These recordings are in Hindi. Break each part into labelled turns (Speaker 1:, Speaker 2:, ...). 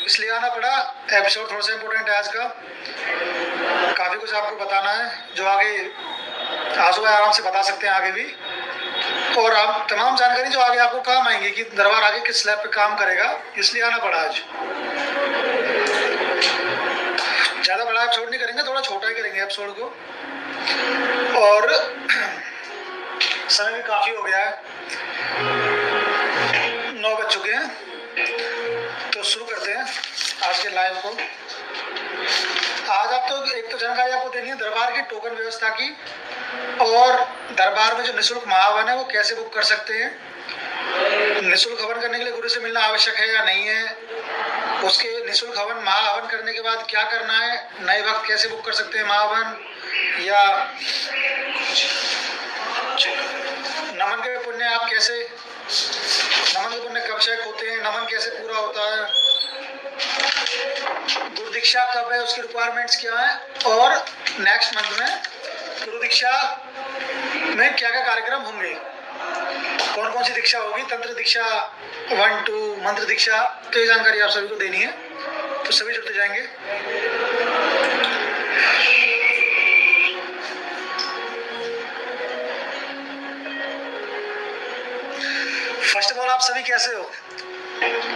Speaker 1: इसलिए आना पड़ा। एपिसोड थोड़ा सा इम्पोर्टेंट है आज का, काफ़ी कुछ आपको बताना है जो आगे आंसू भाई आराम से बता सकते हैं आगे भी, और आप तमाम जानकारी जो आगे आपको काम आएंगी कि दरबार आगे किस स्लैब पे काम करेगा, इसलिए आना पड़ा आज। ज़्यादा बड़ा एपिसोड नहीं करेंगे, थोड़ा छोटा ही करेंगे एपिसोड को, और समय भी काफ़ी हो गया है, 9 बज चुके हैं। तो शुरू करते हैं आज के लाइव को। आज आप तो एक तो जानकारी आपको देनी है दरबार की टोकन व्यवस्था की, और दरबार में जो निःशुल्क महाहवन है वो कैसे बुक कर सकते हैं, निःशुल्क हवन करने के लिए गुरु से मिलना आवश्यक है या नहीं है, उसके निःशुल्क हवन महाहवन करने के बाद क्या करना है, नए भक्त कैसे बुक कर सकते हैं महाहवन, या नमन के पुण्य आप कैसे, नमन के पुण्य कब चेक होते हैं, नमन कैसे पूरा होता है, गुरु दीक्षा कब है, उसकी रिक्वायरमेंट्स क्या है, और नेक्स्ट मंथ में गुरु दीक्षा में क्या क्या कार्यक्रम होंगे, कौन कौन सी दीक्षा होगी, तंत्र दीक्षा 1 2 मंत्र दीक्षा, तो ये जानकारी आप सभी को देनी है, तो सभी जुड़ते जाएंगे। फर्स्ट ऑफ ऑल आप सभी कैसे हो,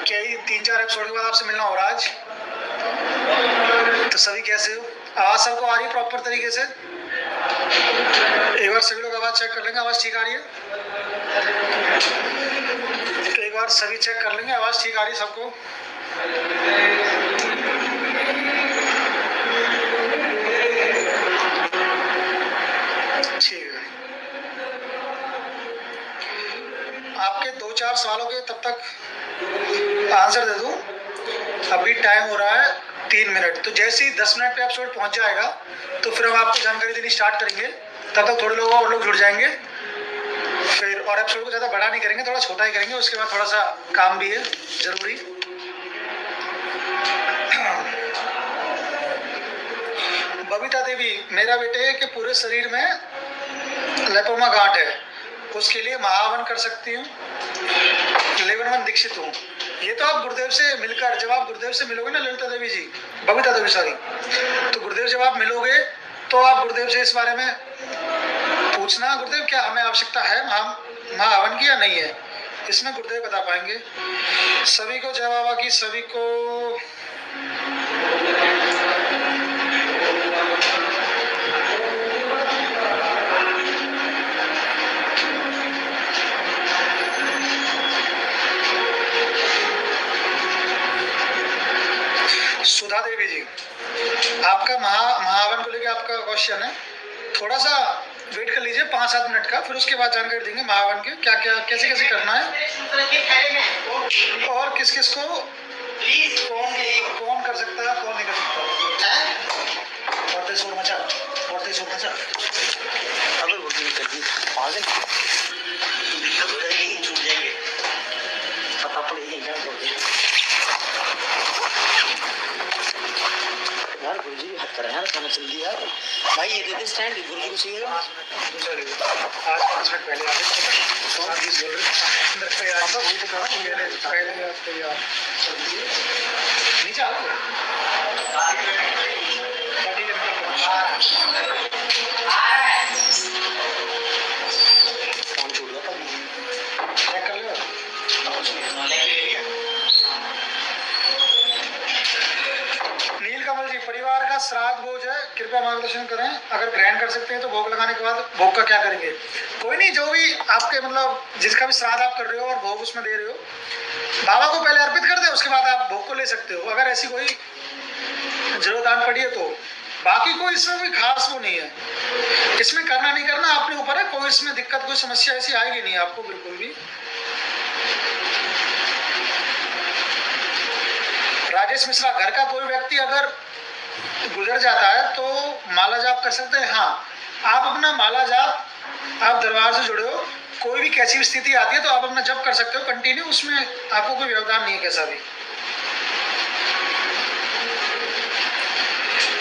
Speaker 1: क्या ही 3-4 एपिसोड के बाद आपसे मिलना हो रहा आज, तो सभी कैसे हो, आवाज सबको आ रही है प्रॉपर तरीके से, एक बार सभी लोग आवाज चेक कर लेंगे, आवाज ठीक आ रही है, तो एक बार सभी चेक कर लेंगे आवाज ठीक आ रही है सबको। ठीक है, आपके 2-4 सवालों के तब तक आंसर दे दूं, अभी टाइम हो रहा है 3 मिनट, तो जैसे ही 10 मिनट पे एपिसोड पहुंच जाएगा तो फिर हम आपको जानकारी देनी स्टार्ट करेंगे, तब तक थोड़े लोग और लोग जुड़ जाएंगे फिर, और एपिसोड को ज़्यादा बड़ा नहीं करेंगे, थोड़ा छोटा ही करेंगे, उसके बाद थोड़ा सा काम भी है जरूरी। बबीता देवी, मेरा बेटे के पूरे शरीर में लेपोमा गांठ है, उसके लिए महाहवन कर सकती हूँ, लेवनवन दीक्षित हूँ। ये तो आप गुरुदेव से मिलकर, जब आप गुरुदेव से मिलोगे ना ललिता देवी जी, बबीता देवी सॉरी, तो गुरुदेव जब आप मिलोगे तो आप गुरुदेव से इस बारे में पूछना, गुरुदेव क्या हमें आवश्यकता है महाहवन की या नहीं है, इसमें गुरुदेव बता पाएंगे। सभी को जय बाबा की, सभी को सुधा देवी जी, आपका महाहवन को लेकर आपका क्वेश्चन है, थोड़ा सा वेट कर लीजिए 5-7 मिनट का, फिर उसके बाद जानकारी देंगे महाहवन के क्या क्या कैसे कैसे करना है, और किस किस को कौन कर सकता है कौन नहीं कर सकता। बढ़ते शोर मचा, बढ़ते शोर मचा, अगर बुकिंग कर दी पागल दिक्कत हो जाएगी, छूट जाएंगे, पता पड़ेगी क्या बोल रहे यार, गुरुजी भी हद कर रहे हैं यार, खाना चल दिया यार भाई, ये देते स्टैंड, गुरुजी को चाहिए आज 5 मिनट पहले आ गए, बोल रहे अंदर पे यार, वही तो कहा पहले आपको यार नीचे आओ, ठीक है काम छूट गया था, चेक कर लो। नीलकमल जी, परिवार का श्राद्ध भोज है, कृपया मार्गदर्शन करें, अगर ग्रहण कर सकते हैं तो भोग लगाने के बाद भोग का क्या करेंगे। कोई नहीं, जो भी आपके मतलब जिसका भी श्राद्ध आप कर रहे हो और भोग उसमें दे रहे हो, बाबा को पहले अर्पित कर दे, उसके बाद आप भोग को ले सकते हो, अगर ऐसी कोई जरूरत आन पड़ी है तो। बाकी कोई इसमें कोई खास वो नहीं है, इसमें करना नहीं करना अपने ऊपर है, कोई इसमें दिक्कत कोई समस्या ऐसी आएगी नहीं आपको बिल्कुल भी। राजेश मिश्रा, घर का कोई व्यक्ति अगर गुजर जाता है तो माला जाप कर सकते हैं। हाँ, आप अपना माला जाप, आप दरबार से जुड़े हो, कोई भी कैसी भी स्थिति आती है तो आप अपना जप कर सकते हो कंटिन्यू, उसमें आपको कोई व्यवधान नहीं है कैसा भी।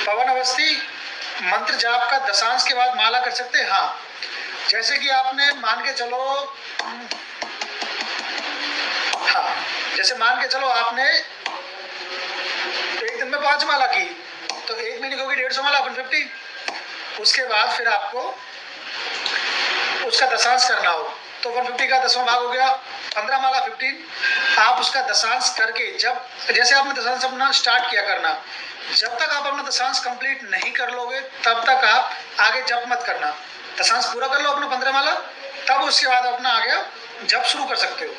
Speaker 1: पवन अवस्थी, मंत्र जाप का दशांश के बाद माला कर सकते हैं। हाँ, जैसे कि आपने मान के चलो, हाँ जैसे मान के चलो आपने 5 माला की, तो 1 महीने की होगी 150 माला, 150। उसके बाद फिर आपको उसका दशांश करना हो, तो 150 का 10वां भाग हो गया 15 माला 15। आप उसका दशांश करके, जब जैसे आपने दशांश अपना स्टार्ट किया करना, जब तक आप अपना दशांश कंप्लीट नहीं कर लोगे तब तक आप आगे जप मत करना। दशांश पूरा कर लो अपना 15 माला, तब उसके बाद अपना आगे जप शुरू कर सकते हो।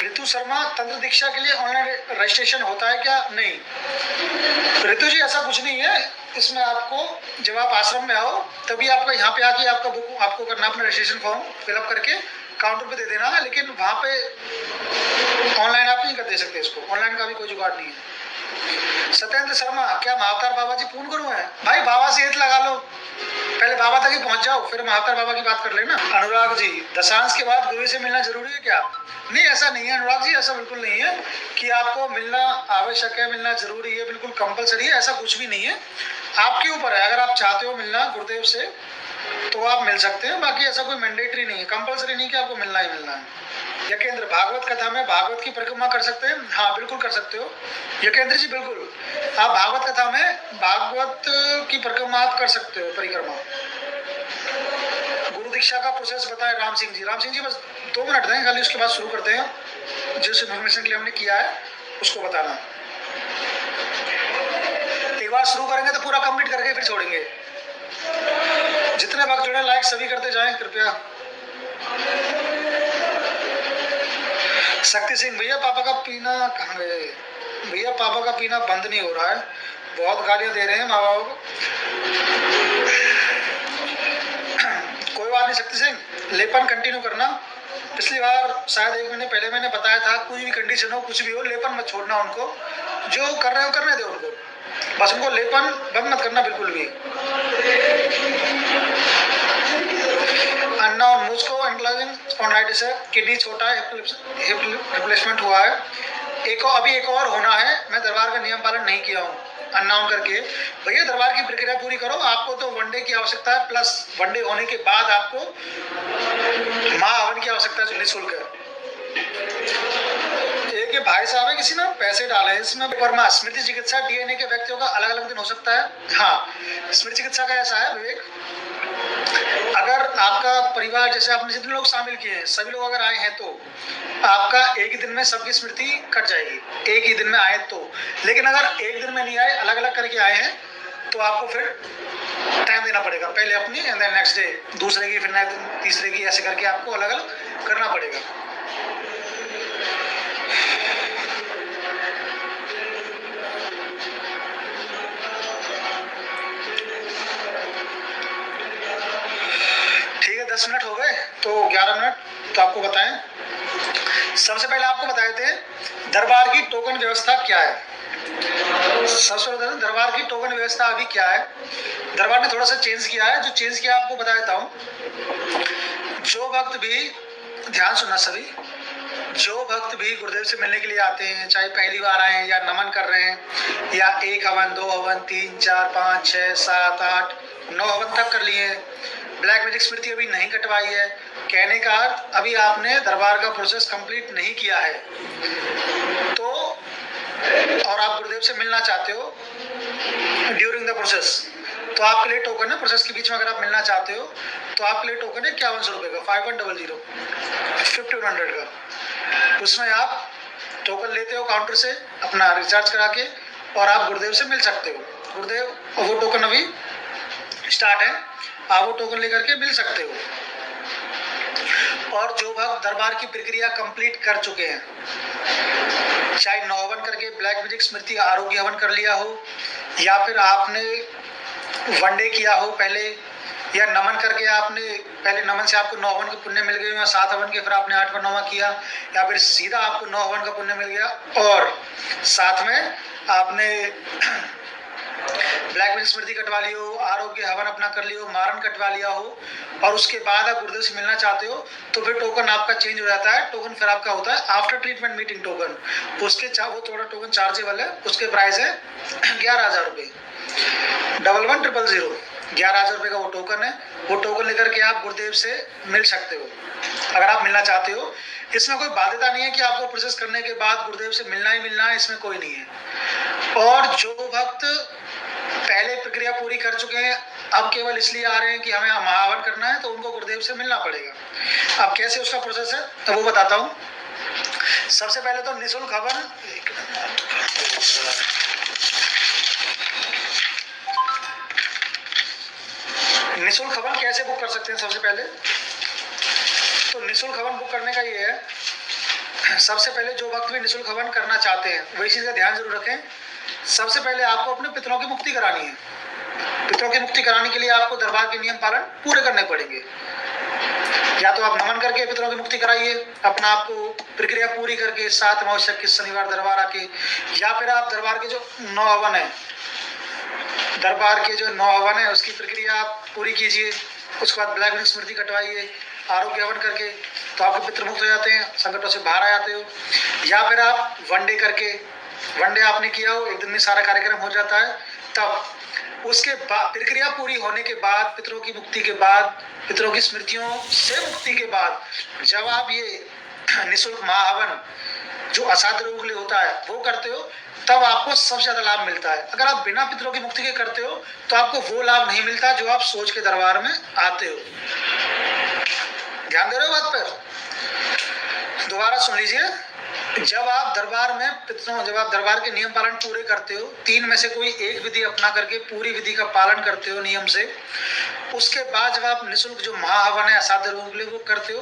Speaker 1: ऋतु शर्मा तंत्र दीक्षा के लिए ऑनलाइन रजिस्ट्रेशन होता है क्या? नहीं ऋतु जी, ऐसा कुछ नहीं है। इसमें आपको जब आप आश्रम में आओ तभी आपका यहाँ पे आके आपका बुक आपको करना, अपना रजिस्ट्रेशन फॉर्म फिलअप करके काउंटर पे दे देना है, लेकिन वहाँ पे ऑनलाइन आप नहीं कर दे सकते इसको, ऑनलाइन का भी कोई जुगाड़ नहीं है। सत्येंद्र शर्मा, क्या महाअवतार बाबा जी पूर्ण गुरु हैं? भाई बाबा से हित लगा लो, पहले बाबा तक ही पहुंच जाओ, फिर महाअवतार बाबा की बात कर लेना। अनुराग जी, दशांश के बाद गुरु से मिलना जरूरी है क्या? नहीं, ऐसा नहीं है अनुराग जी, ऐसा बिल्कुल नहीं है कि आपको मिलना आवश्यक है, मिलना जरूरी है, बिल्कुल कंपलसरी है, ऐसा कुछ भी नहीं है। आपके ऊपर है, अगर आप चाहते हो मिलना गुरुदेव से तो आप मिल सकते हैं, बाकी ऐसा कोई मैंडेटरी नहीं है, कंपलसरी नहीं कि आपको मिलना ही मिलना है। यकेंद्र, भागवत कथा में भागवत की परिक्रमा कर सकते हैं? हाँ बिल्कुल कर सकते हो यकेंद्र जी, बिल्कुल। आप भागवत कथा में भागवत की परिक्रमा आप कर सकते हो, परिक्रमा। गुरु दीक्षा का प्रोसेस बताएं राम सिंह जी। राम सिंह जी बस 2 मिनट दें खाली, उसके बाद शुरू करते हैं। जिस इन्फॉर्मेशन के लिए हमने किया है उसको बताना। एक बार शुरू करेंगे तो पूरा कंप्लीट करके फिर छोड़ेंगे। जितने भक्त जुड़े लाइक सभी करते जाएं कृपया। शक्ति सिंह, भैया पापा का पीना कहाँ गए? भैया पापा का पीना बंद नहीं हो रहा है, बहुत गालियां दे रहे हैं माँ बाप को। कोई बात नहीं शक्ति सिंह, लेपन कंटिन्यू करना। पिछली बार शायद 1 महीने पहले मैंने बताया था, कोई भी कंडीशन हो, कुछ भी हो, लेपन मत छोड़ना उनको, जो कर रहे हो करने दो उनको, बस उनको लेपन बंद मत करना बिल्कुल भी। अननोन, मुझको एंक्लाइजिंग स्पॉन्डिलाइटिस है, किडनी छोटा है, हिप रिप्लेसमेंट हुआ है, एक और होना है, मैं दरबार का नियम पालन नहीं किया हूँ। अननोन करके, भैया दरबार की प्रक्रिया पूरी करो, आपको तो वनडे की आवश्यकता है, प्लस वनडे होने के बाद आपको माँ हवन की आवश्यकता है जो निःशुल्क है। एक ये भाई साहब है, किसी ने पैसे डाले इसमें। वर्मा, स्मृति चिकित्सा डीएनए के व्यक्तियों का अलग अलग दिन हो सकता है? हाँ, स्मृति चिकित्सा का ऐसा है विवेक, अगर आपका परिवार, जैसे आपने जितने लोग शामिल किए हैं सभी लोग अगर आए हैं तो आपका एक ही दिन में सबकी स्मृति कट जाएगी, एक ही दिन में आए तो। लेकिन अगर एक दिन में नहीं आए, अलग अलग करके आए हैं, तो आपको फिर टाइम देना पड़ेगा, पहले अपनी एंड देन नेक्स्ट डे दूसरे की, फिर तीसरे की, ऐसे करके आपको अलग अलग करना पड़ेगा। ठीक है, 10 मिनट हो गए तो 11 मिनट तो आपको बताएं। सबसे पहले आपको बताए थे दरबार की टोकन व्यवस्था क्या है। सबसे पहले दरबार की टोकन व्यवस्था अभी क्या है, दरबार ने थोड़ा सा चेंज किया है, जो चेंज किया आपको बता देता हूँ। जो भक्त भी, ध्यान सुनना सभी, जो भक्त भी गुरुदेव से मिलने के लिए आते हैं, चाहे पहली बार आए हैं या नमन कर रहे हैं, या 1 हवन 2 हवन 3 4 5 6 7 8 9 हवन तक कर लिए, ब्लैक मैजिक स्मृति अभी नहीं कटवाई है, कहने का अर्थ अभी आपने दरबार का प्रोसेस कंप्लीट नहीं किया है, तो और आप गुरुदेव से मिलना चाहते हो ड्यूरिंग द प्रोसेस, तो आपके लिए टोकन है, प्रोसेस के बीच में अगर आप मिलना चाहते हो तो आपके लिए टोकन है 5100 रुपये का, 5100 5100 का। उसमें आप टोकन लेते हो काउंटर से अपना रिचार्ज करा के, और आप गुरुदेव से मिल सकते हो। गुरुदेव, वो टोकन अभी स्टार्ट है, आप वो टोकन लेकर के मिल सकते हो। और जो भक्त दरबार की प्रक्रिया कंप्लीट कर चुके हैं, चाहे 9 हवन करके ब्लैक मैजिक स्मृति आरोग्य हवन कर लिया हो, या फिर आपने वनडे किया हो पहले, या नमन करके आपने पहले नमन से आपको 9 हवन के पुण्य मिल गए, 7 हवन के फिर आपने 8वां 9वां किया, या फिर सीधा आपको 9 हवन का पुण्य मिल गया और साथ में आपने ब्लैक मैजिक स्मृति कटवा ली हो, आरोग्य हवन अपना कर लियो, मारन कटवा लिया हो, और उसके बाद आप गुरुदेव से मिलना चाहते हो, तो फिर टोकन आपका चेंज हो जाता है। टोकन फिर आपका होता है आफ्टर ट्रीटमेंट मीटिंग टोकन, उसके वो थोड़ा टोकन चार्जेबल है, उसके प्राइस है 11,000 रुपये, 11,000 11,000 रुपये का वो टोकन है। वो टोकन लेकर के आप गुरुदेव से मिल सकते हो। अगर आप मिलना चाहते हो। इसमें कोई बाध्यता नहीं है कि आपको प्रोसेस करने के बाद गुरुदेव से मिलना ही मिलना है, इसमें कोई नहीं है। और जो भक्त पहले प्रक्रिया पूरी कर चुके हैं, अब केवल इसलिए आ रहे हैं कि हमें महाहवन करना है, तो उनको गुरुदेव से मिलना पड़ेगा। अब कैसे उसका प्रोसेस है तो वो बताता हूँ। सबसे पहले तो निःशुल्क हवन, निःशुल्क हवन कैसे बुक कर सकते हैं। सबसे पहले तो निःशुल्क हवन बुक करने का ये है, सबसे पहले जो भक्त भी निःशुल्क हवन करना चाहते हैं वो इस चीज का ध्यान जरूर रखें। सबसे पहले आपको अपने पितरों की मुक्ति करानी है। पितरों की मुक्ति कराने के लिए आपको दरबार के नियम पालन पूरे करने पड़ेंगे। या तो आप नमन करके पितरों की मुक्ति कराइए, अपना आपको प्रक्रिया पूरी करके 7 अमावस्या के शनिवार दरबार आके, या फिर आप दरबार के जो 9 हवन है, दरबार के जो 9 हवन है उसकी प्रक्रिया आप पूरी कीजिए। उसके बाद ब्लैक विंग स्मृति कटवाइए आरोग्य हवन करके, तो आपके पितृ मुक्त हो जाते हैं, संकटों से बाहर आ जाते हो। या फिर आप वनडे करके, वनडे आपने किया हो, एक दिन में सारा कार्यक्रम हो जाता है। तब उसके बाद प्रक्रिया पूरी होने के बाद, पितरों की मुक्ति के बाद, पितरों की स्मृतियों से मुक्ति के बाद, जब आप ये निःशुल्क महाहवन जो असाध्य रोग के लिए होता है वो करते हो, तब आपको सबसे ज्यादा लाभ मिलता है। अगर आप बिना पितरों की मुक्ति के करते हो तो आपको वो लाभ नहीं मिलता जो आप सोच के दरबार में आते हो। ध्यान दे रहे हो बात पर? दोबारा सुन लीजिए। जब आप दरबार में पितरों, जब आप दरबार के नियम पालन पूरे करते हो, 3 में से कोई एक विधि अपना करके पूरी विधि का पालन करते हो नियम से, उसके बाद जब आप निःशुल्क जो महाहवन है असाध्य रोग के लिए वो करते हो,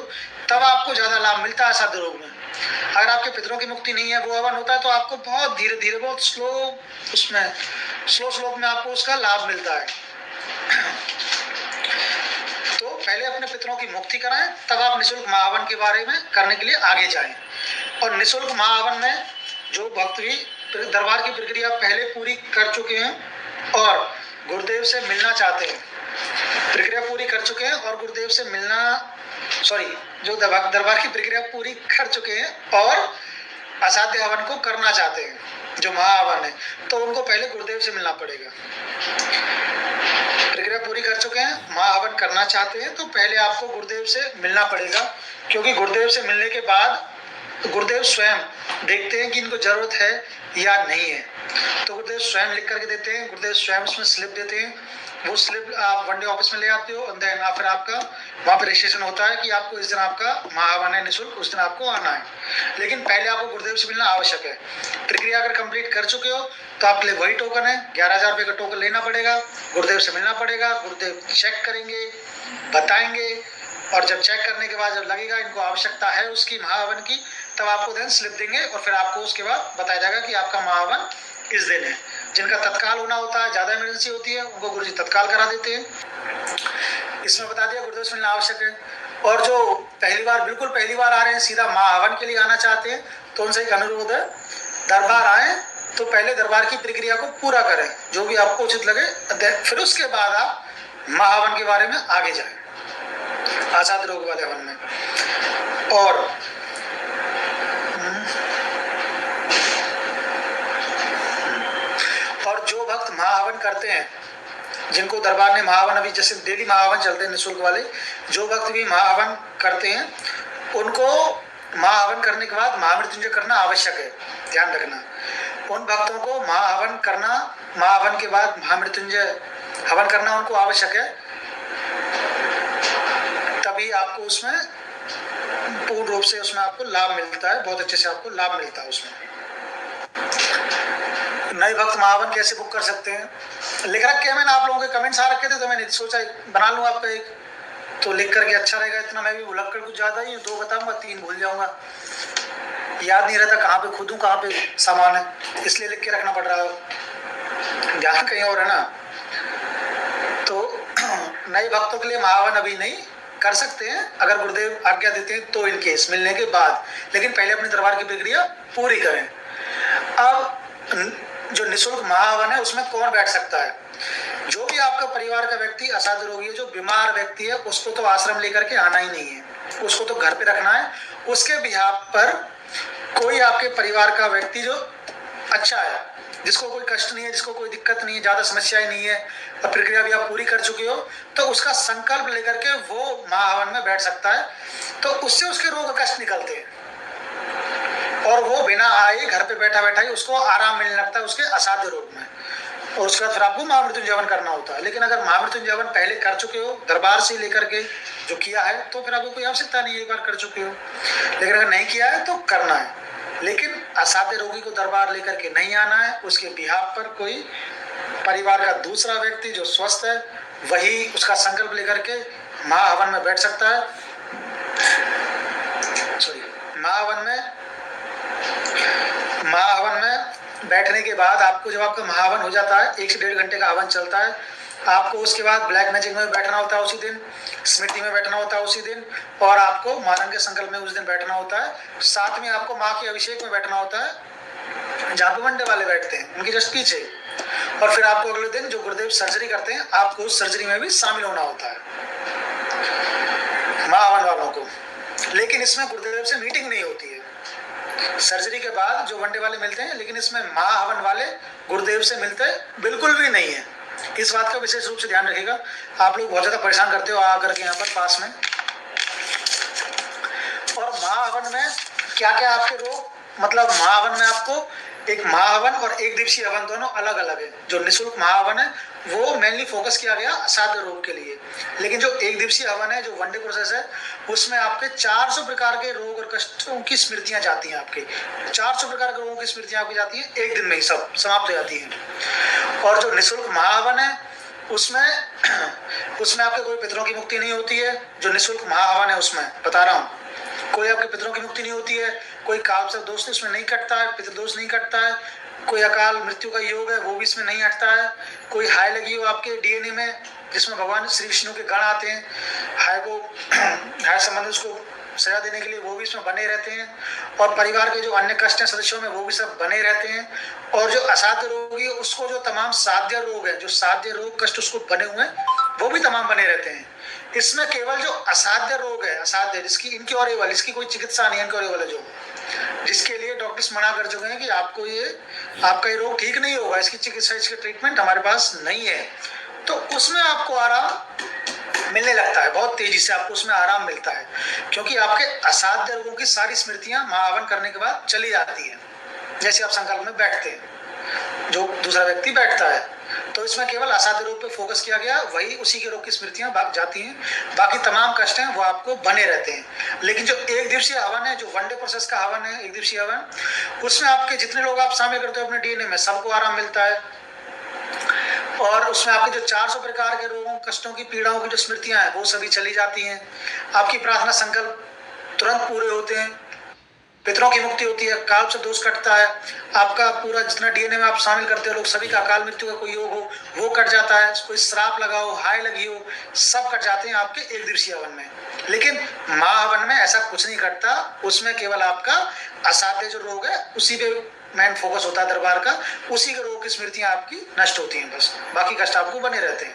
Speaker 1: तब आपको ज्यादा लाभ मिलता है असाध्य रोग में। अगर आपके पितरों की मुक्ति नहीं है, वो हवन होता है, तो आपको बहुत धीरे धीरे, बहुत स्लो, उसमें स्लो स्लोप में आपको उसका लाभ मिलता है। तो पहले अपने पितरों की मुक्ति कराएं, तब आप निःशुल्क महाहवन के बारे में करने के लिए आगे जाएं। और निःशुल्क महाहवन में जो भक्त भी दरबार की प्रक्रिया पहले पूरी कर चुके हैं और गुरुदेव से मिलना चाहते हैं, प्रक्रिया पूरी कर चुके हैं और गुरुदेव से मिलना, जो दरबार की प्रक्रिया पूरी कर चुके हैं और असाध्य हवन को करना चाहते हैं, जो महाहवन है, तो उनको पहले गुरुदेव से मिलना पड़ेगा। प्रक्रिया पूरी कर चुके हैं, महाहवन करना चाहते हैं, तो पहले आपको गुरुदेव से मिलना पड़ेगा। क्योंकि गुरुदेव से मिलने के बाद गुरुदेव स्वयं देखते हैं कि इनको जरूरत है या नहीं है, तो गुरुदेव स्वयं लिख करके देते हैं। गुरुदेव स्वयं उसमें स्लिप देते हैं। वो स्लिप आप वनडे ऑफिस में ले आते हो, देन फिर आपका वहाँ पर रजिस्ट्रेशन होता है कि आपको इस दिन आपका महाहवन है निःशुल्क, उस दिन आपको आना है। लेकिन पहले आपको गुरुदेव से मिलना आवश्यक है। प्रक्रिया अगर कंप्लीट कर चुके हो तो आपके लिए वही टोकन है, 11,000 रुपये का टोकन लेना पड़ेगा, गुरुदेव से मिलना पड़ेगा। गुरुदेव चेक करेंगे, बताएंगे, और जब चेक करने के बाद जब लगेगा इनको आवश्यकता है उसकी महाहवन की, तब आपको देन स्लिप देंगे और फिर आपको उसके बाद बताया जाएगा कि आपका महाहवन इस दिन है। जिनका तत्काल होना होता है, ज्यादा इमरजेंसी होती है, उनको गुरुजी तत्काल करा देते हैं। इसमें बता दिया गुरुदेव से मिलना आवश्यक है। और जो पहली बार, बिल्कुल पहली बार आ रहे हैं, सीधा महाहवन के लिए आना चाहते हैं, तो उनसे एक अनुरोध है, दरबार आए तो पहले दरबार की प्रक्रिया को पूरा करें जो भी आपको उचित लगे, फिर उसके बाद आप महाहवन के बारे में आगे जाएं, आसाद रोग वाले हवन में। और जो भक्त महाहवन करते हैं, जिनको दरबार ने महाहवन, अभी जैसे डेली महाहवन चलते हैं निःशुल्क वाले, जो भक्त भी महाहवन करते हैं उनको महाहवन करने के बाद महामृत्युंजय करना आवश्यक है। ध्यान रखना, उन भक्तों को महाहवन करना, महाहवन के बाद महामृत्युंजय हवन करना उनको आवश्यक है, तभी आपको उसमें पूर्ण रूप से उसमें आपको लाभ मिलता है, बहुत अच्छे से आपको लाभ मिलता है उसमें। नए भक्त महाहवन कैसे बुक कर सकते हैं, लिख रखे हैं मैंने, आप लोगों के कमेंट्स आ रखे थे, तो मैंने सोचा बना लूँ आपका एक, तो लिख करके अच्छा रहेगा। इतना मैं भी भुलक्कड़ कुछ ज्यादा ही, 2 बताऊंगा 3 भूल जाऊंगा, याद नहीं रहता कहाँ पे खुद हूँ कहाँ पे सामान है, इसलिए लिख के रखना पड़ रहा है, ध्यान कहीं और है ना। तो नए भक्तों के लिए महाहवन अभी नहीं कर सकते हैं, अगर गुरुदेव आज्ञा देते हैं तो, इन केस मिलने के बाद, लेकिन पहले अपने दरबार की प्रक्रिया पूरी करें। अब जो निःशुल्क महाहवन है उसमें कौन बैठ सकता है, जो भी आपका परिवार का व्यक्ति असाध्य रोगी है, जो बीमार व्यक्ति है, उसको तो आश्रम लेकर के आना ही नहीं है, उसको तो घर पे रखना है। उसके बिहाफ पर कोई आपके परिवार का व्यक्ति जो अच्छा है, जिसको कोई कष्ट नहीं है, जिसको कोई दिक्कत नहीं है, ज्यादा समस्याएं नहीं है, और प्रक्रिया भी आप पूरी कर चुके हो, तो उसका संकल्प लेकर के वो महाहवन में बैठ सकता है, तो उससे उसके रोग कष्ट निकलते हैं और वो बिना आए घर पे बैठा बैठा ही उसको आराम मिलने लगता है उसके असाध्य रोग में। और उसके बाद फिर आपको महामृत्युंजय हवन करना होता है। लेकिन अगर महामृत्युंजय हवन पहले कर चुके हो दरबार से लेकर के जो किया है, तो फिर आपको कोई आवश्यकता नहीं है, एक बार कर चुके हो। लेकिन अगर नहीं किया है तो करना है, लेकिन असाध्य रोगी को दरबार लेकर के नहीं आना है। उसके बिहाफ पर कोई परिवार का दूसरा व्यक्ति जो स्वस्थ है वही उसका संकल्प लेकर के महाहवन में बैठ सकता है। सॉरी, महाहवन में बैठने के बाद आपको, जब आपका महाहवन हो जाता है, 1 से 1.5 घंटे का हवन चलता है, आपको उसके बाद ब्लैक मैजिक में बैठना होता है उसी दिन, स्मृति में बैठना होता है उसी दिन, और आपको मारंग के संकल्प में उस दिन बैठना होता है। साथ में आपको माँ के अभिषेक में बैठना होता है, जहाँ पे वनडे वाले बैठते हैं उनके जस्ट पीछे। और फिर आपको अगले दिन जो गुरुदेव सर्जरी करते हैं, आपको उस सर्जरी में भी शामिल होना होता है महाहवन वालों को। लेकिन इसमें गुरुदेव से मीटिंग नहीं होती है। सर्जरी के बाद जो वनडे वाले मिलते हैं, लेकिन इसमें महाहवन वाले गुरुदेव से मिलते बिल्कुल भी नहीं है। इस बात का विशेष रूप से ध्यान रखिएगा। आप लोग बहुत ज्यादा परेशान करते हो आकर के यहाँ पर पास में। और महाहवन में क्या क्या आपके रोग, मतलब महाहवन में आपको एक महाहवन और एक दिवसीय हवन दोनों अलग अलग है। जो निःशुल्क महाहवन है वो मेनली फोकस किया गया असाध्य रोग के लिए, लेकिन जो एक दिवसीय हवन है, जो वनडे प्रोसेस है, उसमें आपके 400 प्रकार के रोग और कष्टों की स्मृतियां जाती हैं। आपके 400 प्रकार के रोगों की स्मृतियां आपकी जाती हैं, एक दिन में ही सब समाप्त हो जाती हैं। और जो निःशुल्क महाहवन है उसमें आपके कोई पितरों की मुक्ति नहीं होती है। जो निःशुल्क महाहवन है उसमें बता रहा हूँ, कोई आपके पितरों की मुक्ति नहीं होती है, कोई काल से दोष इसमें नहीं कटता है, पितृदोष नहीं कटता है, कोई अकाल मृत्यु का योग है वो भी इसमें नहीं हटता है, कोई हाय लगी हो आपके डीएनए में जिसमें भगवान श्री विष्णु के गण आते हैं, हाय संबंध उसको सजा देने के लिए, वो भी इसमें बने रहते हैं। और परिवार के जो अन्य कष्ट हैं सदस्यों में, वो भी सब बने रहते हैं। और जो असाध्य रोगी है उसको जो तमाम साध्य रोग है, जो साध्य रोग कष्ट उसको बने हुए हैं, वो भी तमाम बने रहते हैं। इसमें केवल जो असाध्य रोग है, असाध्य जिसकी इनक्योरेबल, इसकी कोई चिकित्सा नहीं, इनक्योरेबल है जो, जिसके लिए डॉक्टर्स मना कर चुके हैं कि आपको आपका ये रोग ठीक नहीं होगा, इसकी चिकित्सा, इसकी ट्रीटमेंट हमारे पास नहीं है, तो उसमें आपको आराम मिलने लगता है, बहुत तेजी से आपको उसमें आराम मिलता है, क्योंकि आपके असाध्य रोगों की सारी स्मृतियां महाहवन करने के बाद चली जाती है। जैसे आप संकल्प में बैठते हैं, जो दूसरा व्यक्ति बैठता है, तो इसमें केवल असाध्य रोग पे फोकस किया गया, वही उसी के रोग की स्मृतियां जाती हैं, बाकी तमाम कष्ट हैं वो आपको बने रहते हैं। लेकिन जो एक दिवसीय हवन है, जो वनडे प्रोसेस का हवन है, एक दिवसीय हवन, उसमें आपके जितने लोग आप शामिल करते हो अपने डीएनए में, सबको आराम मिलता है। और उसमें आपके जो 400 प्रकार के रोगों, कष्टों की, पीड़ाओं की जो स्मृतियां हैं वो सभी चली जाती हैं। आपकी प्रार्थना संकल्प तुरंत पूरे होते हैं, पितरों की मुक्ति होती है, काल से दोष कटता है, आपका पूरा जितना डीएनए में आप शामिल करते हो लोग, सभी का अकाल मृत्यु का कोई योग हो वो कट जाता है, कोई श्राप लगा हो, हाय लगी हो, सब कट जाते हैं आपके एक दिवसीय हवन में। लेकिन महाहवन में ऐसा कुछ नहीं कटता, उसमें केवल आपका असाध्य जो रोग है उसी पे मेन फोकस होता है दरबार का, उसी के रोग की स्मृतियां आपकी नष्ट होती हैं, बस बाकी कष्ट आपको बने रहते हैं।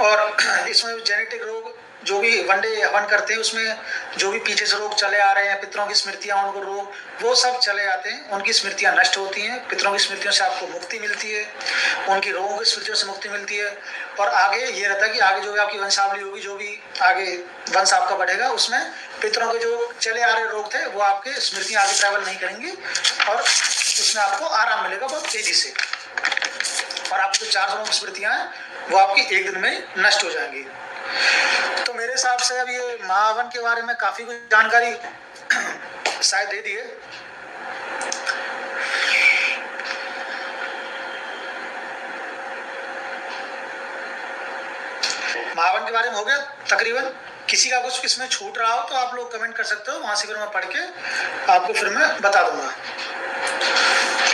Speaker 1: और इसमें जेनेटिक रोग जो भी वनडे हवन करते हैं, उसमें जो भी पीछे से रोग चले आ रहे हैं, पितरों की स्मृतियां, उनको रोग वो सब चले आते हैं, उनकी स्मृतियां नष्ट होती हैं, पितरों की स्मृतियों से आपको मुक्ति मिलती है, उनकी रोगों की स्मृतियों से मुक्ति मिलती है। और आगे ये रहता है कि आगे जो भी आपकी वंशावली होगी, जो भी आगे वंश आपका बढ़ेगा, उसमें पितरों के जो चले आ रहे रोग थे वो आपके स्मृतियां आगे ट्रैवल नहीं करेंगी, और उसमें आपको आराम मिलेगा बहुत तेजी से। और आपकी जो 400 की स्मृतियां हैं वो आपकी एक दिन में नष्ट हो जाएंगी। तो मेरे हिसाब से अब ये महाहवन के बारे में काफी कुछ जानकारी शायद दे दी है। महाहवन के बारे में हो गया तकरीबन। किसी का कुछ इसमें छूट रहा हो तो आप लोग कमेंट कर सकते हो, वहां से फिर मैं पढ़ के आपको फिर मैं बता दूंगा।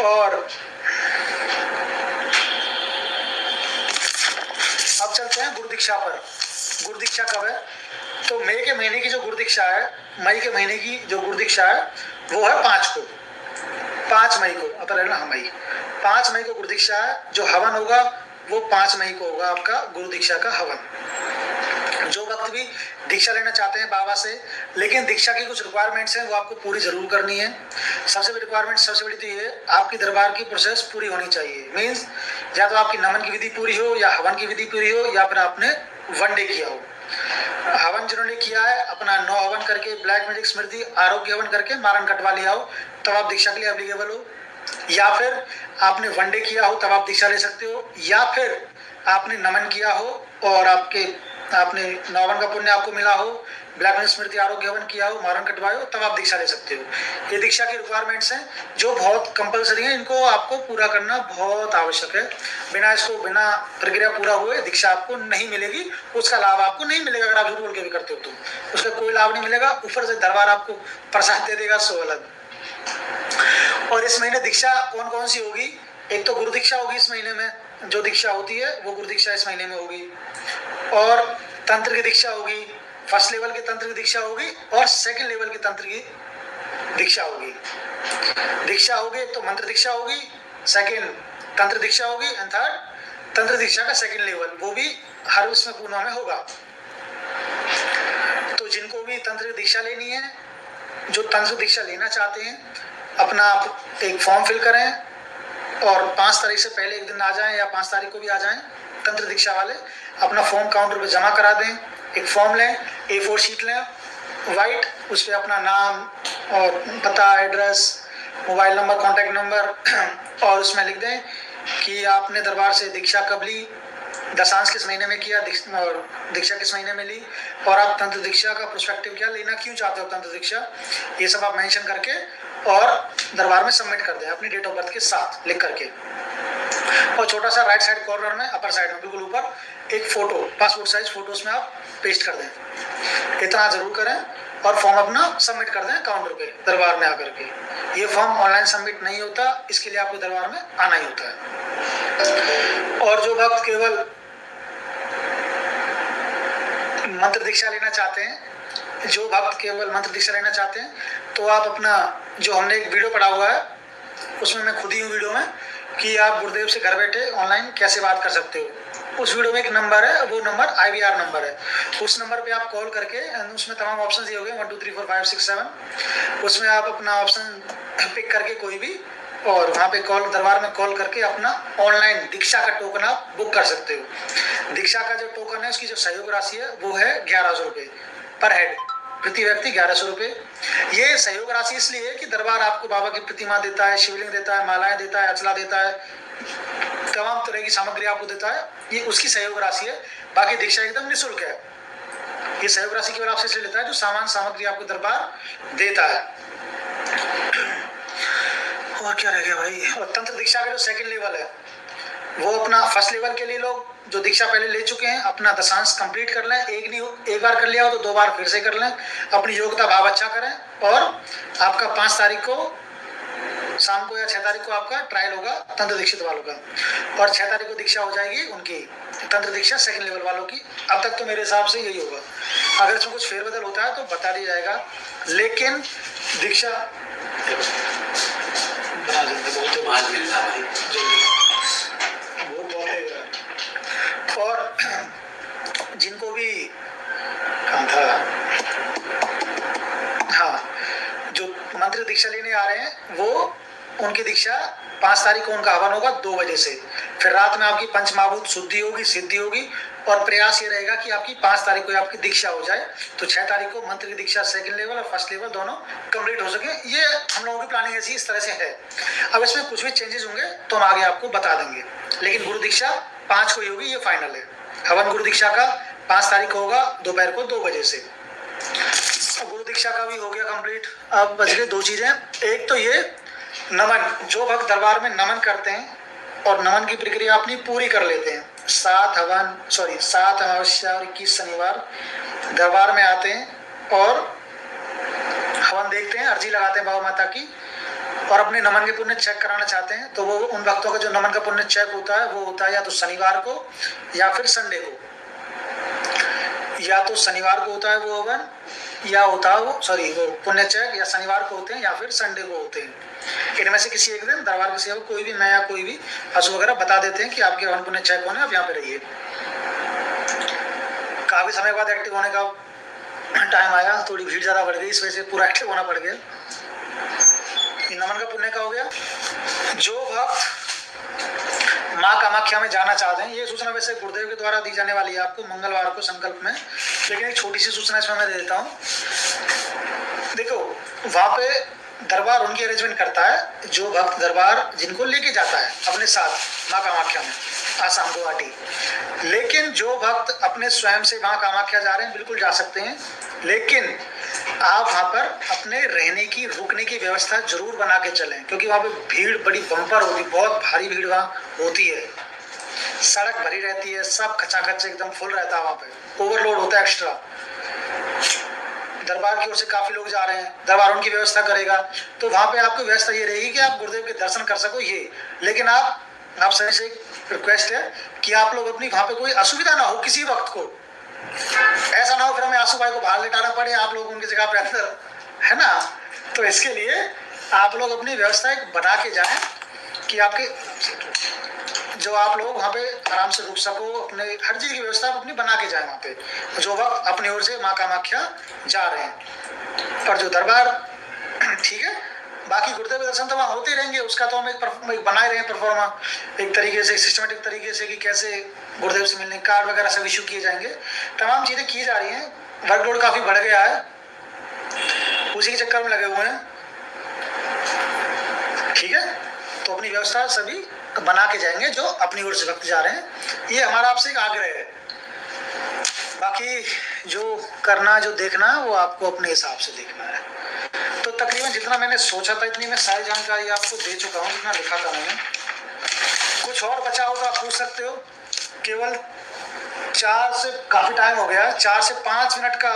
Speaker 1: और अब चलते हैं गुरु दीक्षा पर। गुरु दीक्षा कब है? तो मई के महीने की जो गुरु दीक्षा है, मई के महीने की जो गुरु दीक्षा है वो है 5 को, 5 मई को, अप्रैल ना, मई, 5 मई को गुरु दीक्षा है। जो हवन होगा वो 5 मई को होगा आपका गुरु दीक्षा का हवन। जो भक्त भी दीक्षा लेना चाहते हैं बाबा से, लेकिन दीक्षा की कुछ रिक्वायरमेंट्स हैं वो आपको पूरी जरूर करनी है। सबसे बड़ी रिक्वायरमेंट सबसे बड़ी तो ये, आपकी दरबार की प्रोसेस पूरी होनी चाहिए। मीन्स या तो आपकी नमन की विधि पूरी हो, या हवन की विधि पूरी हो, या फिर आपने वनडे किया हो। हवन जिन्होंने किया है अपना 9 हवन करके, ब्लैक मैजिक स्मृति आरोग्य हवन करके मारन कटवा लिया हो, तब आप दीक्षा के लिए एप्लीकेबल हो। या फिर आपने वनडे किया हो तब आप दीक्षा ले सकते हो। या फिर आपने नमन किया हो और आपने 9 हवन का पुण्य आपको मिला हो, ब्लैक मैजिक स्मृति आरोग्य हवन किया हो, मारन कटवाए हो, तब आप दीक्षा ले सकते हो। ये दीक्षा की रिक्वायरमेंट्स हैं जो बहुत कंपलसरी है, इनको आपको पूरा करना बहुत आवश्यक है। बिना प्रक्रिया पूरा हुए दीक्षा आपको नहीं मिलेगी, उसका लाभ आपको नहीं मिलेगा। अगर आप झूठ बोल के भी करते हो तो उसका कोई लाभ नहीं मिलेगा। ऊपर से दरबार आपको प्रसाद दे देगा, सो अलग। और इस महीने दीक्षा कौन कौन सी होगी? एक तो गुरु दीक्षा होगी इस महीने में, जो दीक्षा होती है वो गुरु दीक्षा इस महीने में होगी। और तंत्र की दीक्षा होगी, फर्स्ट लेवल के तंत्र की दीक्षा होगी और सेकंड लेवल के तंत्र की दीक्षा होगी। दीक्षा होगी तो मंत्र दीक्षा होगी, सेकंड तंत्र दीक्षा होगी, एंड थर्ड तंत्र दीक्षा का सेकंड लेवल, वो भी हर उसमें पूर्णिमा में होगा। तो जिनको भी तंत्र दीक्षा लेनी है, जो तंत्र दीक्षा लेना चाहते हैं, अपना आप एक फॉर्म फिल करें और 5 तारीख से पहले एक दिन आ जाएं या 5 तारीख को भी आ जाएं। तंत्र दीक्षा वाले अपना फॉर्म काउंटर पे जमा करा दें। एक फॉर्म लें, A4 शीट लें वाइट, उस पर अपना नाम और पता, address, mobile number, contact number और उसमें लिख दें कि आपने दरबार से दीक्षा कब ली, दशांश किस महीने में किया और दीक्षा किस महीने में ली, और आप तंत्र दीक्षा का प्रोस्पेक्टिव क्या लेना क्यों चाहते हो तंत्र दीक्षा, ये सब आप मेंशन करके और दरबार में सबमिट कर दें अपनी डेट ऑफ बर्थ के साथ लिख करके। और छोटा सा राइट साइड कॉर्नर में, अपर साइड में बिल्कुल ऊपर एक फोटो, पासपोर्ट साइज फोटो उसमें आप पेस्ट कर दें। इतना जरूर करें और फॉर्म अपना सबमिट कर दें काउंटर पे दरबार में आकर के। ये फॉर्म ऑनलाइन सबमिट नहीं होता, इसके लिए आपको दरबार में आना ही होता है। और जो भक्त केवल मंत्र दीक्षा लेना चाहते हैं, तो आप अपना जो हमने एक वीडियो पढ़ा हुआ है उसमें मैं खुद ही हूँ वीडियो में, कि आप गुरुदेव से घर बैठे ऑनलाइन कैसे बात कर सकते हो। उस वीडियो में एक नंबर है, वो नंबर IVR नंबर है। उस नंबर पे आप कॉल करके, उसमें तमाम ऑप्शन दिए हुए 1 2 3 4 5 6 7, उसमें आप अपना ऑप्शन पिक करके कोई भी, और वहाँ पे कॉल, दरबार में कॉल करके अपना ऑनलाइन दीक्षा का टोकन आप बुक कर सकते हो। दीक्षा का जो टोकन है उसकी जो सहयोग राशि है वो है 1100 रुपये पर हेड, प्रति व्यक्ति 1100 रुपये। ये सहयोग राशि इसलिए है कि दरबार आपको बाबा की प्रतिमा देता है, शिवलिंग देता है, मालाएं देता है, अचला देता है, तमाम तरह की सामग्री आपको देता है, ये उसकी सहयोग राशि है। बाकी दीक्षा एकदम निःशुल्क है। ये सहयोग राशि केवल आपसे इसलिए लेता है जो सामान सामग्री आपको दरबार देता है। और क्या रह गया भाई? और तंत्र दीक्षा का जो सेकंड लेवल है वो अपना फर्स्ट लेवल के लिए लोग जो दीक्षा पहले ले चुके हैं अपना दशांश कंप्लीट कर लें। एक बार कर लिया हो तो 2 बार फिर से कर लें, अपनी योग्यता भाव अच्छा करें। और आपका 5 तारीख को शाम को या 6 तारीख को आपका ट्रायल होगा तंत्र दीक्षित वालों का, और 6 तारीख को दीक्षा हो जाएगी उनकी तंत्र दीक्षा सेकंड लेवल वालों की। अब तक तो मेरे हिसाब से यही होगा, अगर इसमें कुछ फेरबदल होता है तो बता दिया जाएगा। लेकिन दीक्षा और जिनको भी कहा था, हाँ, जो मंत्र दीक्षा लेने आ रहे हैं वो उनकी दीक्षा 5 तारीख को उनका हवन होगा 2 बजे से। फिर रात में आपकी पंचमहाभूत शुद्धि होगी, सिद्धि होगी, और प्रयास ये रहेगा कि आपकी 5 तारीख को आपकी दीक्षा हो जाए, तो 6 तारीख को मंत्र की दीक्षा सेकंड लेवल और फर्स्ट लेवल दोनों कंप्लीट हो सके। ये हम लोगों की प्लानिंग ऐसी इस तरह से है। अब इसमें कुछ भी चेंजेस होंगे तो हम आगे आपको बता देंगे, लेकिन गुरु दीक्षा 5 को ही होगी, ये फाइनल है। हवन गुरु दीक्षा का 5 तारीख को होगा दोपहर को 2 बजे से। गुरु दीक्षा का भी हो गया कंप्लीट। अब बच गए 2 चीजें। एक तो ये नमन, जो भक्त दरबार में नमन करते हैं और नमन की प्रक्रिया अपनी पूरी कर लेते हैं, 7 अमावस्या और 21 शनिवार दरबार में आते हैं और हवन देखते हैं, अर्जी लगाते हैं बाबा माता की, और अपने नमन के पुण्य चेक कराना चाहते हैं, तो वो उन भक्तों का जो नमन का पुण्य चेक होता है वो होता है या तो शनिवार को या फिर संडे को। या तो शनिवार को होता है वो हवन, या होता है वो पुण्य चेक या शनिवार को होते हैं या फिर संडे को होते हैं। इनमें से किसी एक दिन दरबार के सेवक कोई भी, मैं या कोई भी हसू वगैरह बता देते हैं कि आपके हवन पुण्य चेक होने, आप यहाँ पे रहिए। काफ़ी समय बाद एक्टिव होने का टाइम आया, थोड़ी भीड़ ज़्यादा बढ़ गई, इस वजह से पूरा एक्टिव होना पड़ गया। ये नमन का पुण्य का हो गया। जो भक्त माँ कामाख्या में जाना चाहते हैं, ये सूचना वैसे गुरुदेव के द्वारा दी जाने वाली है आपको मंगलवार को संकल्प में, लेकिन एक छोटी सी सूचना इसमें मैं दे देता हूँ। देखो, वहाँ पे दरबार उनकी अरेंजमेंट करता है, जो भक्त दरबार जिनको लेके जाता है अपने साथ माँ कामाख्या में, आसाम गुवाहाटी। लेकिन जो भक्त अपने स्वयं से वहाँ कामाख्या जा रहे हैं, बिल्कुल जा सकते हैं, लेकिन आप वहाँ पर अपने रहने की, रुकने की व्यवस्था जरूर बना के चलें, क्योंकि वहाँ पे भीड़ बड़ी बम्पर होगी, बहुत भारी भीड़ वहाँ होती है, सड़क भरी रहती है, सब खचाखच एकदम फुल रहता है, वहाँ पे ओवरलोड होता है एक्स्ट्रा। दरबार की ओर से काफी लोग जा रहे हैं, दरबार उनकी व्यवस्था करेगा, तो वहाँ पे आपकी व्यवस्था ये रहेगी कि आप गुरुदेव के दर्शन कर सको ये। लेकिन आप सभी से रिक्वेस्ट है कि आप लोग अपनी वहाँ पे कोई असुविधा ना हो किसी वक्त को, ऐसा ना हो फिर हमें आंसू भाई को बाहर लेटाना पड़े, आप लोग उनकी जगह पे अंदर, है ना। तो इसके लिए आप लोग अपनी व्यवस्था एक बना के जाएं कि आपके जो आप लोग वहाँ पे आराम से रुक सको, अपने हर चीज़ की व्यवस्था अपनी बना के जाए वहाँ पे, जो वक्त अपनी ओर से माँ कामाख्या जा रहे हैं। और जो दरबार, ठीक है, बाकी गुरुदेव दर्शन तो वहाँ होते ही रहेंगे, उसका तो हम एक बनाए रहे हैं परफॉर्मा, एक तरीके से सिस्टमेटिक तरीके से कि कैसे गुरुदेव से मिलने कार्ड वगैरह सब इशू किए जाएंगे, तमाम चीज़ें की जा रही हैं। वर्कलोड काफ़ी बढ़ गया है, उसी के चक्कर में लगे हुए हैं, ठीक है। तो अपनी व्यवस्था सभी बना के जाएंगे जो अपनी ओर से भक्त जा रहे हैं, ये हमारा आपसे एक आग्रह है। बाकी जो करना, जो देखना है वो आपको अपने हिसाब से देखना है। तो तकरीबन जितना मैंने सोचा था इतनी मैं सारी जानकारी आपको दे चुका हूँ, जितना लिखा था मैंने। कुछ और बचा हो तो आप पूछ सकते हो। केवल 4 से काफ़ी टाइम हो गया, 4 से 5 मिनट का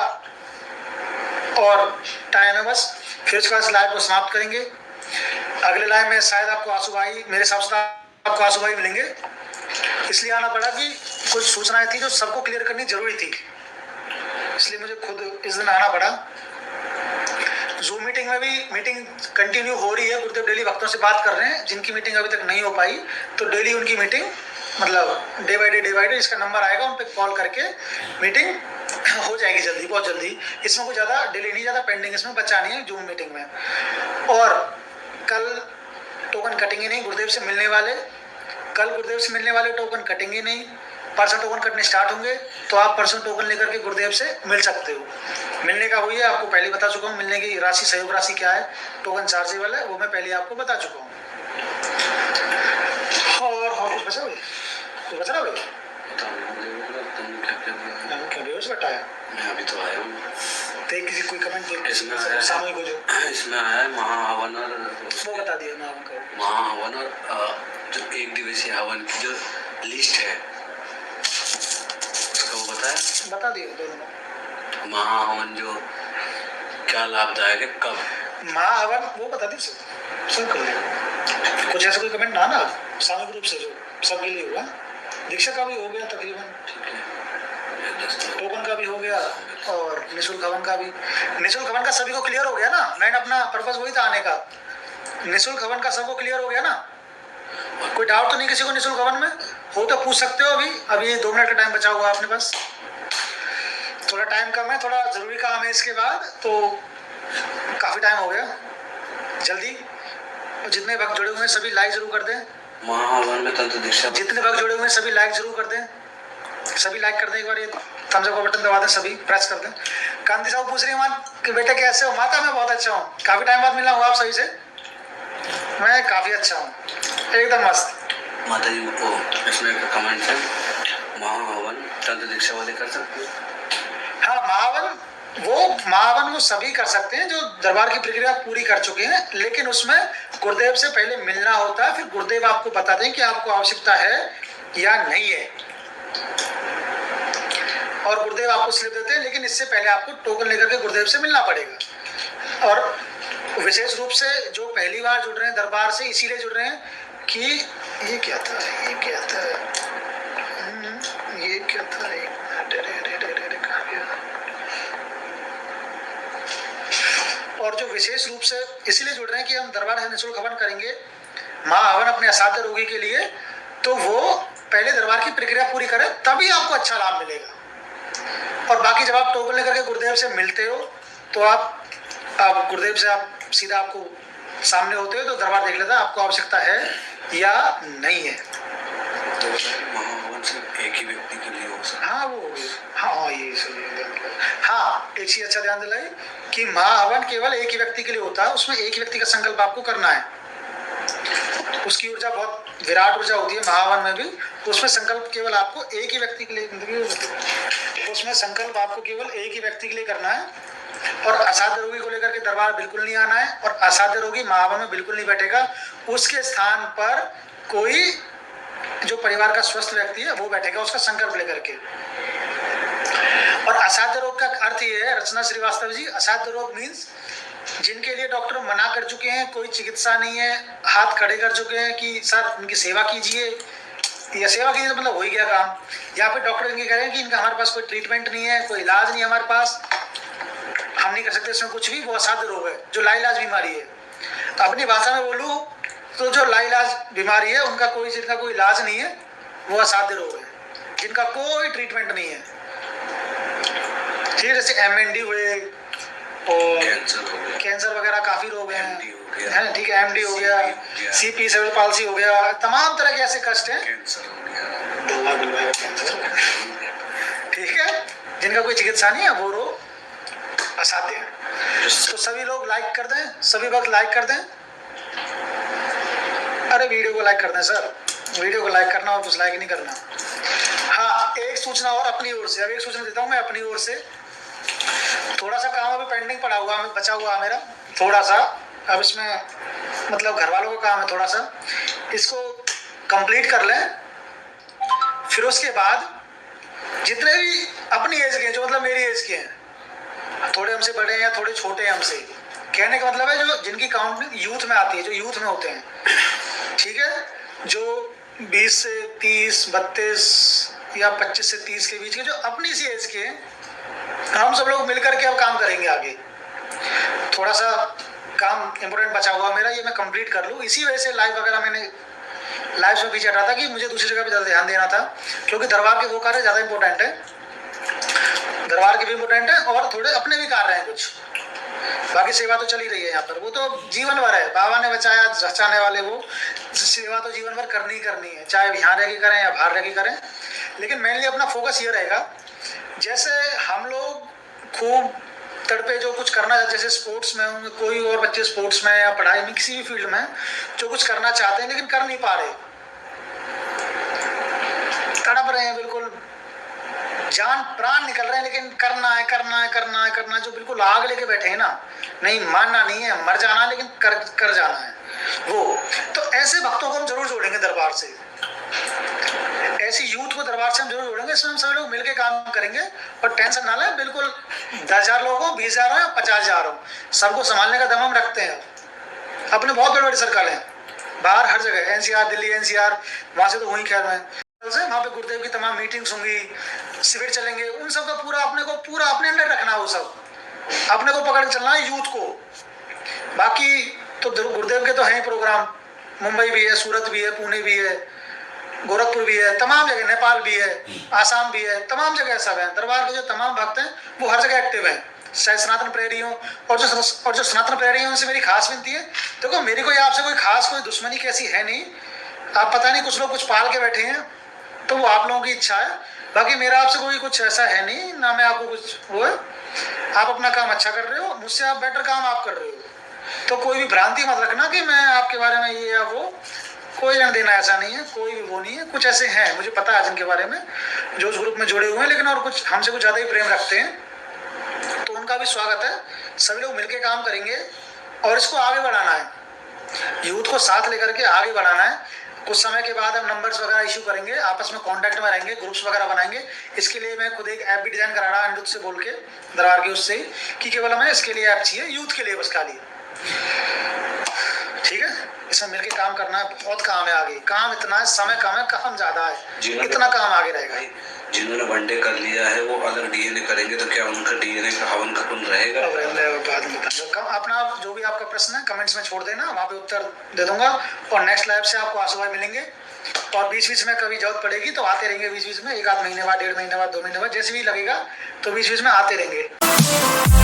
Speaker 1: और टाइम है बस, फिर उसके बाद लाइव को समाप्त करेंगे। अगले लाइव में शायद आपको आंसू भाई, मेरे हिसाब से आपको आंसू भाई मिलेंगे, इसलिए आना पड़ा कि कुछ सूचनाएं थी जो सबको क्लियर करनी जरूरी थी, इसलिए मुझे खुद इस दिन आना पड़ा। जूम मीटिंग में भी मीटिंग कंटिन्यू हो रही है, गुरुदेव डेली भक्तों से बात कर रहे हैं, जिनकी मीटिंग अभी तक नहीं हो पाई तो डेली उनकी मीटिंग, मतलब डे बाई डे इसका नंबर आएगा, उन पर कॉल करके मीटिंग हो जाएगी जल्दी, बहुत जल्दी। इसमें कुछ ज़्यादा डिले नहीं, ज़्यादा पेंडिंग इसमें बचा नहीं है जूम मीटिंग में। और कल टोकन कटेंगे नहीं गुरुदेव से मिलने वाले, कल गुरुदेव से मिलने वाले टोकन कटेंगे नहीं, परसों टोकन कटने स्टार्ट होंगे, तो आप परसों टोकन लेकर के गुरुदेव से मिल सकते हो। मिलने का हुई है, आपको पहले बता चुका हूँ, मिलने की राशि, सहयोग राशि क्या है, टोकन चार्जेबल है, वो मैं पहले आपको बता चुका हूँ। और कुछ बचा भाई, कुछ बचा ना भाई, क्या बेहोश बैठा है?
Speaker 2: मैं अभी तो आया हूँ।
Speaker 1: देख किसी कोई कमेंट देख,
Speaker 2: इसमें आया
Speaker 1: सामूहिक को जो
Speaker 2: इसमें आया है महाहवन, और
Speaker 1: वो बता दिया महाहवन का,
Speaker 2: महाहवन और जो 1 दिवसीय हवन की जो लिस्ट है उसका वो
Speaker 1: बता दिया दोनों।
Speaker 2: महाहवन जो क्या लाभदायक है, कब
Speaker 1: महाहवन वो बता दी सब कर लिया। कुछ ऐसा कोई कमेंट ना ना सामूहिक रूप से जो सबके लिए हुआ, दीक्षा का भी हो गया तकरीबन,
Speaker 2: ठीक है,
Speaker 1: टोकन का भी हो गया और निःशुल्क हवन का भी। निःशुल्क हवन का सभी को क्लियर हो गया ना, मैंने अपना पर्पस वही था आने का, निःशुल्क हवन का सबको क्लियर हो गया ना, कोई डाउट तो नहीं किसी को निःशुल्क हवन में? हो तो पूछ सकते हो, अभी 2 मिनट का टाइम बचा हुआ अपने पास, थोड़ा टाइम कम है, थोड़ा जरूरी काम है इसके बाद, तो काफी टाइम हो गया, जल्दी जितने भक्त जुड़े हुए हैं सभी लाइक जरूर कर दें।
Speaker 2: महाहवन में तंत्र दीक्षा,
Speaker 1: जितने भक्त जुड़े हुए हैं सभी लाइक जरूर कर दें, सभी लाइक कर दें, एक बार ये थम्स अप का बटन दबा दें, सभी प्रेस कर दें। कांति साहब पूछ रही है कि बेटे कैसे हो? माता मैं बहुत अच्छा हूँ, काफी टाइम बाद मिला हूँ आप सभी से, मैं काफी अच्छा हूँ, एकदम मस्त।
Speaker 2: माता जी को इसमें कमेंट है, महाहवन तंत्र दीक्षा वाले कर सकते हैं?
Speaker 1: हाँ, महाहवन वो सभी कर सकते हैं जो दरबार की प्रक्रिया पूरी कर चुके हैं, लेकिन उसमें गुरुदेव से पहले मिलना होता है, फिर गुरुदेव आपको बताते हैं कि आपको आवश्यकता है या नहीं है, और गुरुदेव आपको स्लिप देते हैं, लेकिन इससे पहले आपको टोकन लेकर के गुरुदेव से मिलना पड़ेगा। और विशेष रूप से जो पहली बार जुड़ रहे हैं दरबार से, इसीलिए जुड़ रहे हैं कि ये क्या था, ये क्या था, ये क्या था, और जो विशेष रूप से इसीलिए जुड़ रहे हैं कि हम दरबार से निःशुल्क हवन करेंगे, महाहवन अपने असाध्य रोगी के लिए, तो वो पहले दरबार की प्रक्रिया पूरी करें, तभी आपको अच्छा लाभ मिलेगा। और बाकी जब आप टोकन लेकर के गुरुदेव से मिलते हो तो आप गुरुदेव से आप सीधा आपको सामने होते हो तो दरबार देख लेता है आपको आवश्यकता है या नहीं है।
Speaker 2: तो महाहवन सिर्फ एक ही व्यक्ति के लिए हो सकता है?
Speaker 1: हाँ वो हाँ ये सही हाँ एक चीज अच्छा ध्यान दिलाई कि महाहवन केवल एक ही व्यक्ति के लिए होता है, उसमें एक ही व्यक्ति का संकल्प आपको करना है। उसकी ऊर्जा बहुत विराट ऊर्जा होती है महाहवन में भी, उसमें संकल्प केवल आपको एक ही व्यक्ति के लिए, उसमें संकल्प आपको केवल एक ही व्यक्ति के लिए करना है। और असाध्य रोगी को लेकर के दरबार बिल्कुल नहीं आना है, और असाध्य रोगी महाहवन में बिल्कुल नहीं बैठेगा। उसके स्थान पर कोई जो परिवार का स्वस्थ व्यक्ति है वो बैठेगा उसका संकल्प लेकर के। और असाध्य रोग का अर्थ ये है रचना श्रीवास्तव जी, असाध्य रोग मीन्स जिनके लिए डॉक्टर मना कर चुके हैं, कोई चिकित्सा नहीं है, हाथ खड़े कर चुके हैं कि सर इनकी सेवा कीजिए, या सेवा कीजिए मतलब हो ही गया काम, या फिर डॉक्टर इनके कह रहे हैं कि इनका हमारे पास कोई ट्रीटमेंट नहीं है, कोई इलाज नहीं है हमारे पास, हम नहीं कर सकते इसमें कुछ भी, वो असाध्य रोग है जो लाइलाज बीमारी है। तो अपनी भाषा में बोलूं तो जो लाइलाज बीमारी है उनका कोई, जिनका कोई इलाज नहीं है वो असाध्य रोग है, जिनका कोई ट्रीटमेंट नहीं है। ठीक है, जैसे MND हुए और कैंसर वगैरह काफी रोग हैं, है ठीक है, MD हो गया, CP सेरेब्रल पाल्सी हो गया, तमाम तरह के ऐसे कष्ट हैं, ठीक है, जिनका कोई चिकित्सा नहीं है वो रोग असाध्य है। तो सभी लोग लाइक कर दें, सभी वक्त लाइक कर दें, अरे वीडियो को लाइक कर दें सर, वीडियो को लाइक करना और कुछ लाइक नहीं करना। हाँ एक सूचना और अपनी ओर से, अब एक सूचना देता हूँ मैं अपनी ओर से। थोड़ा सा काम अभी पेंडिंग पड़ा हुआ है, बचा हुआ है मेरा थोड़ा सा, अब इसमें मतलब घर वालों का काम है थोड़ा सा, इसको कंप्लीट कर लें। फिर उसके बाद जितने भी अपनी एज के हैं, जो मतलब मेरी एज के हैं, थोड़े हमसे बड़े हैं या थोड़े छोटे हैं हमसे, कहने का मतलब है जो जिनकी काउंटिंग यूथ में आती है, जो यूथ में होते हैं, ठीक है, जो 20 से 30, 32 या 25 से 30 के बीच के जो अपनी सी एज के, हम सब लोग मिलकर के अब काम करेंगे आगे। थोड़ा सा काम इम्पोर्टेंट बचा हुआ मेरा, ये मैं कंप्लीट कर लूँ। इसी वजह से लाइव वगैरह मैंने लाइव में पीछे हटा था कि मुझे दूसरी जगह पे ज़्यादा ध्यान देना था, क्योंकि दरबार के वो कार्य ज़्यादा इंपॉर्टेंट है, दरबार के भी इंपॉर्टेंट है और थोड़े अपने भी कार्य हैं कुछ, बाकी सेवा तो चल ही रही है यहाँ पर, वो तो जीवन भर है, बाबा ने बचाया बचाने वाले, वो सेवा तो जीवन भर करनी ही करनी है, चाहे यहाँ रह के करें या बाहर रह के करें। लेकिन मेनली अपना फोकस ये रहेगा, जैसे हम लोग खूब तड़पे जो कुछ करना, जैसे स्पोर्ट्स में होंगे, कोई और बच्चे स्पोर्ट्स में या पढ़ाई में किसी भी फील्ड में जो कुछ करना चाहते हैं लेकिन कर नहीं पा रहे, तड़प रहे हैं, बिल्कुल जान प्राण निकल रहे हैं, लेकिन करना है करना है करना है करना है, जो बिल्कुल आग लेके बैठे हैं ना, नहीं मानना नहीं है, मर जाना लेकिन कर जाना है वो। तो ऐसे भक्तों को हम जरूर जोड़ेंगे दरबार से, ऐसी यूथ को दरबार से हम जरूर जोड़ेंगे। इसमें हम सभी लोग मिलकर काम करेंगे और टेंशन ना लें, बिल्कुल 10,000 लोग हो, 20,000 हो या 50,000 हो, सबको संभालने का दम हम रखते हैं। अपने बहुत बड़े बड़े सर्कल हैं बाहर, हर जगह, NCR दिल्ली NCR, वहां से तो वहीं खैर में, वहाँ पे गुरुदेव की तमाम मीटिंग्स होंगी, शिविर चलेंगे, उन सब का पूरा अपने अंदर रखना, वो सब अपने को पकड़ के चलना है यूथ को। बाकी तो गुरुदेव के तो हैं ही प्रोग्राम, मुंबई भी है, सूरत भी है, पुणे भी है, गोरखपुर भी है, तमाम जगह, नेपाल भी है, आसाम भी है, तमाम जगह सब है। दरबार के जो तमाम भक्त हैं वो हर जगह एक्टिव हैं, चाहे सनातन प्रेरी हो, और जो सनातन प्रेरी हैं उनसे मेरी खास विनती है, देखो मेरी कोई आपसे कोई खास कोई दुश्मनी कैसी है नहीं, आप पता नहीं कुछ लोग कुछ पाल के बैठे हैं तो वो आप लोगों की इच्छा है, बाकी मेरा आपसे कोई कुछ ऐसा है नहीं ना, मैं आपको कुछ वो है, आप अपना काम अच्छा कर रहे हो, मुझसे आप बेटर काम आप कर रहे हो, तो कोई भी भ्रांति मत रखना कि मैं आपके बारे में ये या वो, कोई लेना देना ऐसा नहीं है, कोई भी वो नहीं है। कुछ ऐसे हैं मुझे पता है जिनके बारे में, जो उस ग्रुप में जुड़े हुए हैं, लेकिन और कुछ हमसे कुछ ज़्यादा ही प्रेम रखते हैं, तो उनका भी स्वागत है। सभी लोग मिलकर काम करेंगे और इसको आगे बढ़ाना है, यूथ को साथ लेकर के आगे बढ़ाना है। कुछ समय के बाद हम नंबर्स वगैरह इशू करेंगे, आपस में कांटेक्ट में रहेंगे, ग्रुप्स वगैरह बनाएंगे। इसके लिए मैं खुद एक ऐप भी डिजाइन करा रहा अनिरुद्ध से बोल के, दरबार के उससे कि केवल हमें इसके लिए ऐप चाहिए, यूथ के लिए बस खाली, ठीक है। इसमें मिलकर काम करना है, बहुत काम है आगे, काम इतना है, समय कम है, काम ज्यादा है, इतना काम आगे रहेगा।
Speaker 2: जिन्होंने वनडे कर लिया है वो अलग DNA करेंगे, तो क्या उनका DNA का हवन का पुण्य रहेगा?
Speaker 1: बाद में बताऊंगा, अपना जो भी आपका प्रश्न है कमेंट्स में छोड़ देना, वहाँ पे उत्तर दे दूंगा, और नेक्स्ट लाइव से आपको आशु भाई मिलेंगे, और बीच बीच में कभी जरूरत पड़ेगी तो आते रहेंगे, बीच बीच में 1 आध महीने बाद, 1.5 महीने बाद, 2 महीने बाद, जैसे भी लगेगा तो बीच बीच में आते रहेंगे।